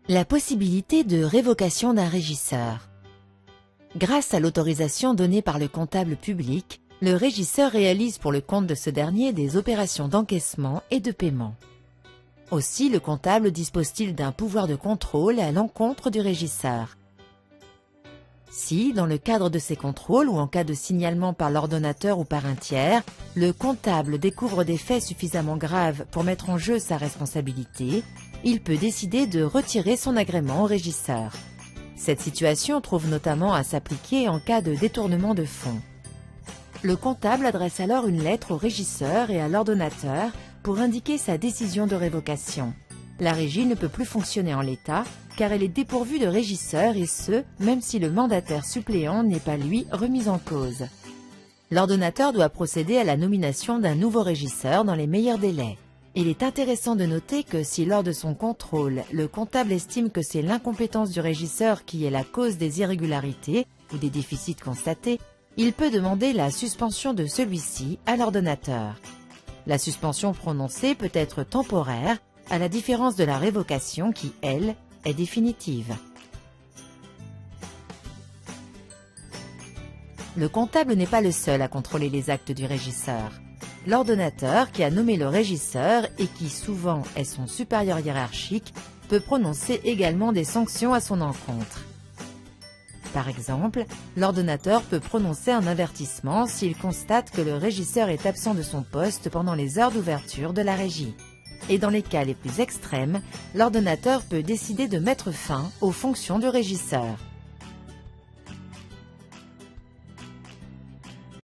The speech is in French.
La possibilité de révocation d'un régisseur. Grâce à l'autorisation donnée par le comptable public, le régisseur réalise pour le compte de ce dernier des opérations d'encaissement et de paiement. Aussi, le comptable dispose-t-il d'un pouvoir de contrôle à l'encontre du régisseur. Si, dans le cadre de ces contrôles ou en cas de signalement par l'ordonnateur ou par un tiers, le comptable découvre des faits suffisamment graves pour mettre en jeu sa responsabilité, il peut décider de retirer son agrément au régisseur. Cette situation trouve notamment à s'appliquer en cas de détournement de fonds. Le comptable adresse alors une lettre au régisseur et à l'ordonnateur pour indiquer sa décision de révocation. La régie ne peut plus fonctionner en l'état, car elle est dépourvue de régisseur et ce, même si le mandataire suppléant n'est pas lui remis en cause. L'ordonnateur doit procéder à la nomination d'un nouveau régisseur dans les meilleurs délais. Il est intéressant de noter que si lors de son contrôle, le comptable estime que c'est l'incompétence du régisseur qui est la cause des irrégularités ou des déficits constatés, il peut demander la suspension de celui-ci à l'ordonnateur. La suspension prononcée peut être temporaire, à la différence de la révocation qui, elle, est définitive. Le comptable n'est pas le seul à contrôler les actes du régisseur. L'ordonnateur qui a nommé le régisseur et qui souvent est son supérieur hiérarchique peut prononcer également des sanctions à son encontre. Par exemple, l'ordonnateur peut prononcer un avertissement s'il constate que le régisseur est absent de son poste pendant les heures d'ouverture de la régie. Et dans les cas les plus extrêmes, l'ordonnateur peut décider de mettre fin aux fonctions du régisseur.